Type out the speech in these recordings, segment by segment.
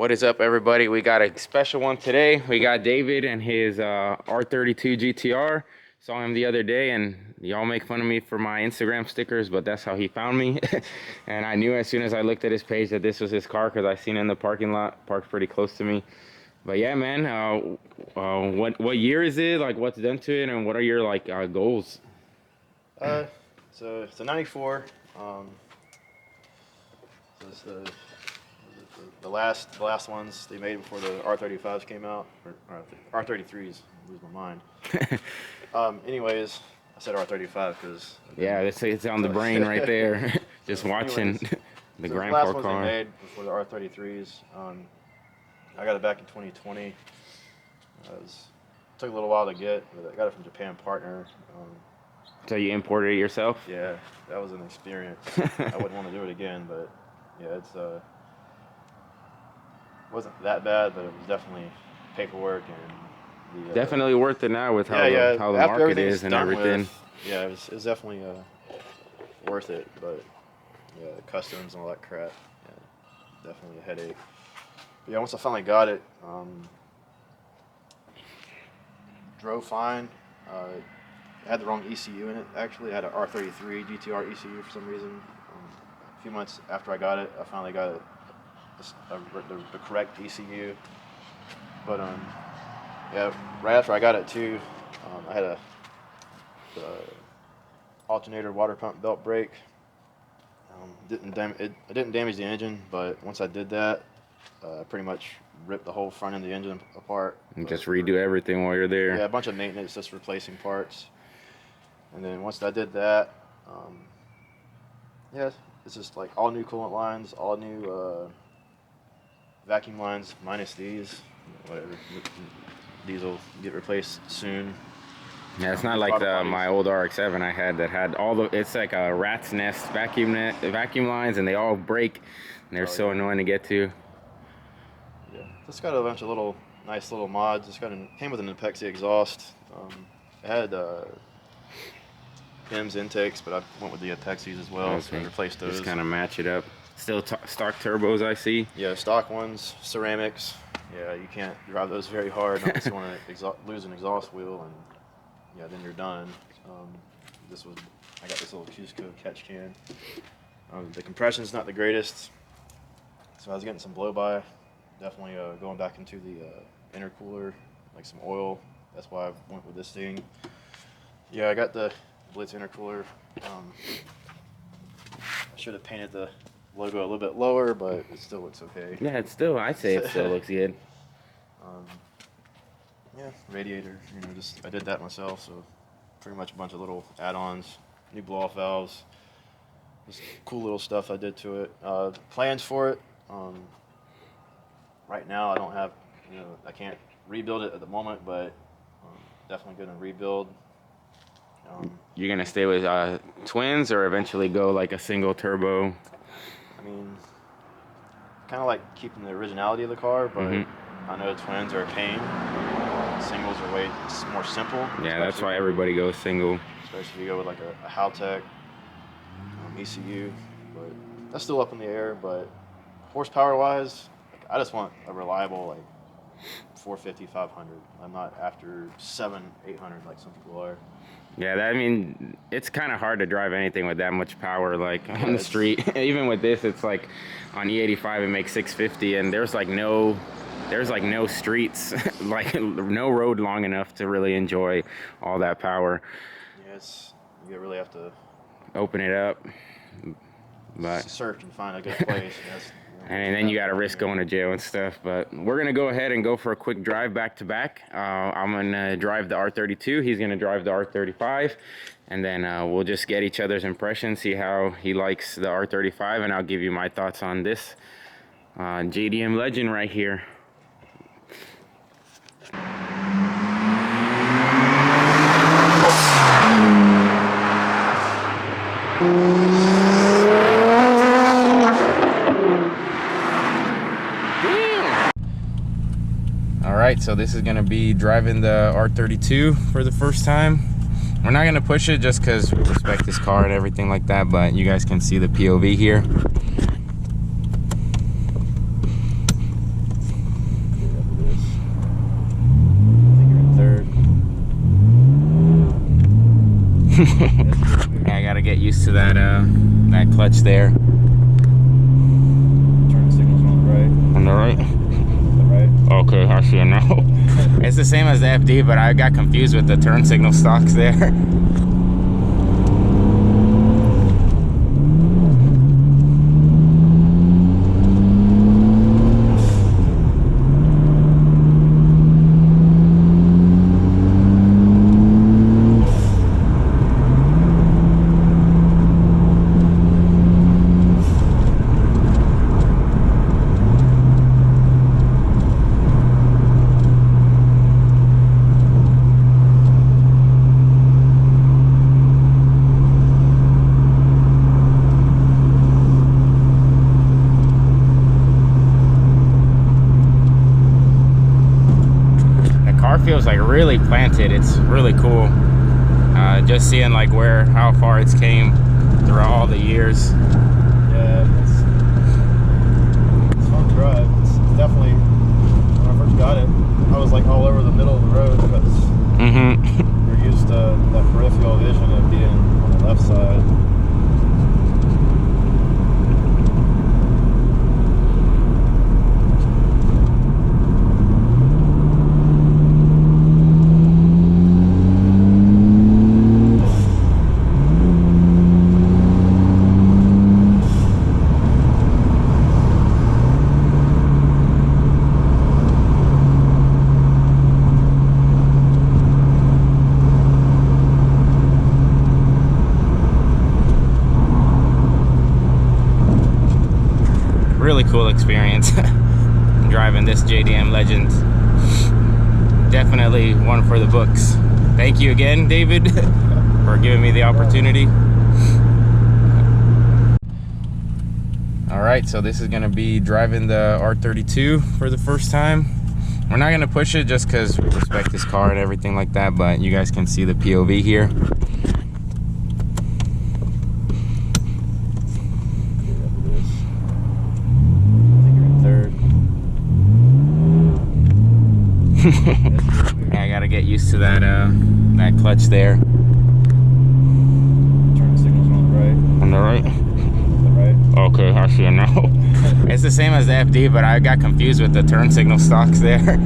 What is up, everybody? We got a special one today. We got David and his R32 GTR. Saw him the other day, and y'all make fun of me for my Instagram stickers, but that's how he found me. And I knew as soon as I looked at his page that this was his car because I seen it in the parking lot, parked pretty close to me. But yeah, man, what year is it? Like, what's done to it, and what are your like goals? So it's a '94. So it's the last ones they made before the R35s came out, or R33s. I lose my mind. Anyways, I said R35 because yeah, it's on the brain right there. Just watching the grandpa car. The last ones they made before the R33s. I got it back in 2020. Took a little while to get, but I got it from Japan Partner. So you imported it yourself? Yeah, that was an experience. I wouldn't want to do it again, but yeah, it's wasn't that bad, but it was definitely paperwork and definitely worth it now with how the market is and everything. Yeah, it was definitely worth it, but yeah, the customs and all that crap, yeah, definitely a headache. But yeah, once I finally got it, drove fine. It had the wrong ECU in it. Actually, I had an R33 GTR ECU for some reason. A few months after I got it, I finally got the correct ECU. But yeah, right after I got it too, I had the alternator water pump belt break. It didn't damage the engine, but once I did that, I pretty much ripped the whole front end of the engine apart. And just redo everything while you're there. Yeah, a bunch of maintenance, just replacing parts. And then once I did that, yeah, it's just like all new coolant lines, all new vacuum lines, minus these, whatever. These will get replaced soon. Yeah, it's not like my old RX-7 I had that had all the, it's like a rat's nest vacuum lines, and they all break, and they're so annoying to get to. Yeah, it's got a bunch of nice little mods. It's came with an Apexi exhaust. It had PIMS intakes, but I went with the Apexis as well, so I replaced those. Just kind of match it up. Still stock turbos, I see. Yeah, stock ones, ceramics. Yeah, you can't drive those very hard unless you want to lose an exhaust wheel, and yeah, then you're done. I got this little Cusco catch can. The compression's not the greatest, so I was getting some blow by. Definitely going back into the intercooler, like some oil. That's why I went with this thing. Yeah, I got the Blitz Intercooler. I should have painted the logo a little bit lower, but it still looks okay. Yeah, I'd say it still looks good. Yeah, radiator, I did that myself, so pretty much a bunch of little add-ons, new blow-off valves, just cool little stuff I did to it. Plans for it, right now I don't have, I can't rebuild it at the moment, but definitely going to rebuild. You're going to stay with twins or eventually go like a single turbo? I mean, kind of like keeping the originality of the car, but I know twins are a pain. Singles are way more simple. Yeah, that's why everybody goes single. Especially if you go with like a Haltech ECU, but that's still up in the air. But horsepower-wise, I just want a reliable like 450, 500. I'm not after 700, 800 like some people are. Yeah, I mean, it's kind of hard to drive anything with that much power, like on the street. Even with this, it's like on E85 it makes 650, and there's like no streets, like no road long enough to really enjoy all that power. Yes, you really have to open it up, but search and find a good place. And then you got to risk going to jail and stuff. But we're going to go ahead and go for a quick drive back to back. I'm going to drive the R32. He's going to drive the R35. And then we'll just get each other's impressions, see how he likes the R35. And I'll give you my thoughts on this JDM legend right here. Alright, so this is going to be driving the R32 for the first time. We're not going to push it just because we respect this car and everything like that, but you guys can see the POV here. Yeah, I gotta get used to that that clutch there. Turn signals on the right. On the right? The right. Okay, I see it now. It's the same as the FD, but I got confused with the turn signal stocks there. Feels like really planted. It's really cool. Just seeing like how far it's came throughout all the years. Yeah, it's fun to drive. It's definitely, when I first got it, I was like all over the middle of the road because you're used to that peripheral vision of being on the left side. Really cool experience driving this JDM Legend. Definitely one for the books. Thank you again, David, for giving me the opportunity. All right, so this is gonna be driving the R32 for the first time. We're not gonna push it just because we respect this car and everything like that, but you guys can see the POV here. Yeah, I gotta get used to that that clutch there. Turn signals on the right. On the right? The right. Okay, I see it now. It's the same as the FD, but I got confused with the turn signal stocks there.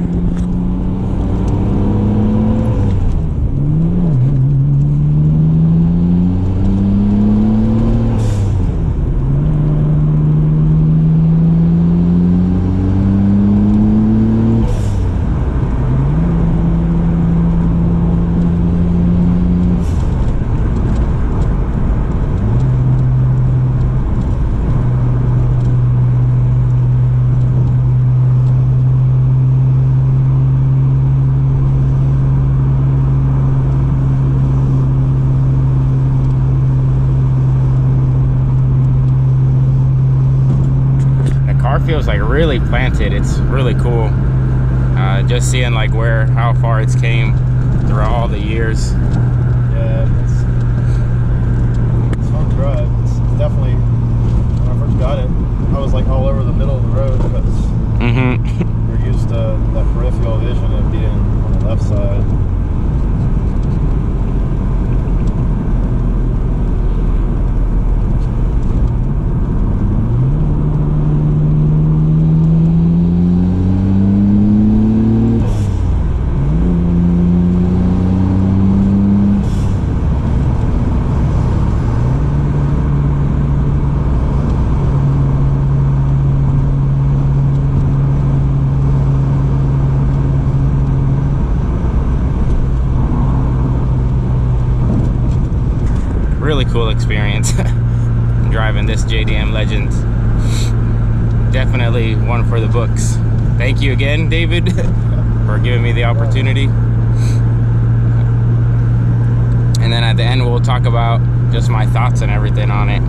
Feels like really planted. It's really cool. Just seeing like how far it's came throughout all the years. Yeah, it's fun to drive. It's definitely, when I first got it, I was like all over the middle of the road because you're used to that peripheral vision of being on the left side. Really cool experience driving this JDM Legend. Definitely one for the books. Thank you again, David, for giving me the opportunity. And then at the end, we'll talk about just my thoughts and everything on it.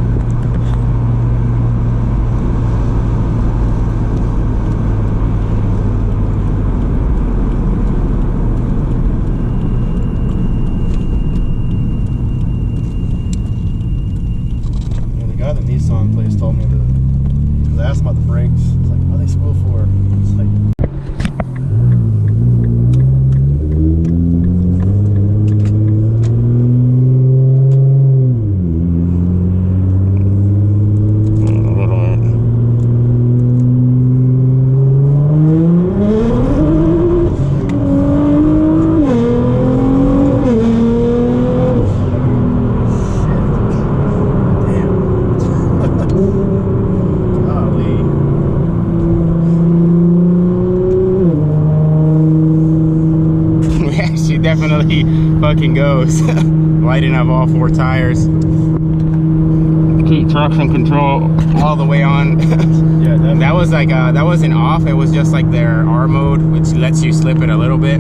The Nissan place told me because I asked about the brakes. It's like, what are they spool for? It's like, fucking goes. Lighting up all 4 tires. Keep traction control all the way on. Yeah, definitely. That was like that wasn't off. It was just like their R mode, which lets you slip it a little bit.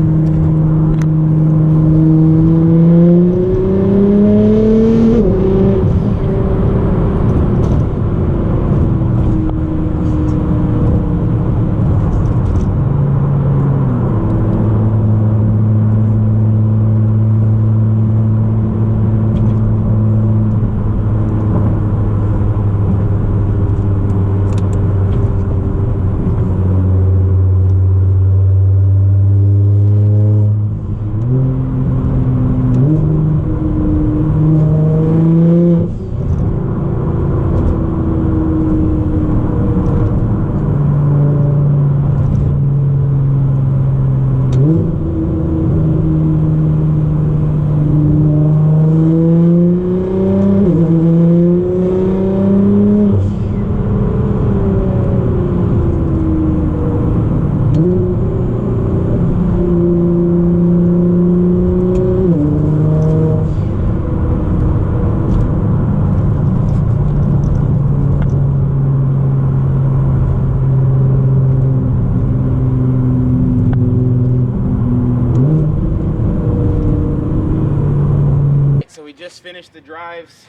Finished the drives.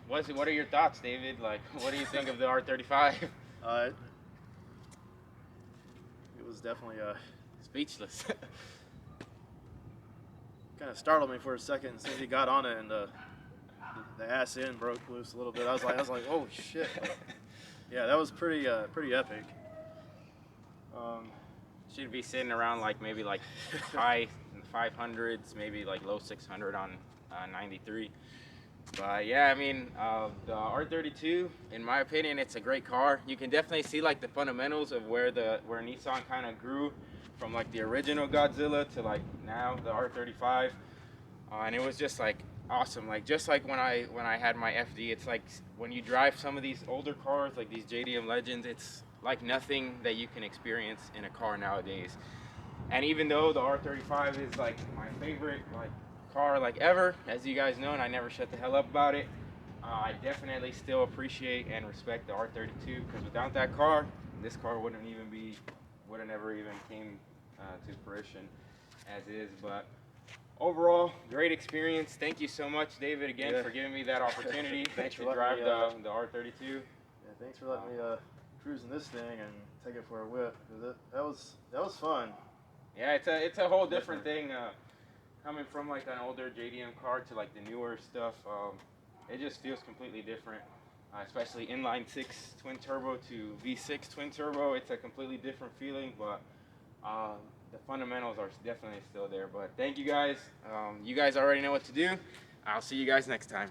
What are your thoughts, David? Like, what do you think of the R35? It was definitely Speechless. kind of startled me for a second as soon as he got on it, and the ass end broke loose a little bit. I was like, oh shit! Yeah, that was pretty epic. Should be sitting around like maybe like high 500s, maybe like low 600 on 93. But yeah, I mean, the R32, in my opinion, it's a great car. You can definitely see like the fundamentals of where Nissan kind of grew from like the original Godzilla to like now the R35, and it was just like awesome. Like just like when I had my FD, it's like when you drive some of these older cars, like these JDM Legends, it's like nothing that you can experience in a car nowadays. And even though the R35 is like my favorite like car like ever, as you guys know, and I never shut the hell up about it, I definitely still appreciate and respect the R32, because without that car, this car wouldn't ever even came to fruition as is. But overall, great experience. Thank you so much, David, again for giving me that opportunity Thanks to for drive letting me, the R32. Yeah, thanks for letting me cruise in this thing and take it for a whip. That was fun. Yeah, it's a whole different thing. Coming from like an older JDM car to like the newer stuff, it just feels completely different. Especially inline 6 twin turbo to V6 twin turbo, it's a completely different feeling. But the fundamentals are definitely still there. But thank you guys. You guys already know what to do. I'll see you guys next time.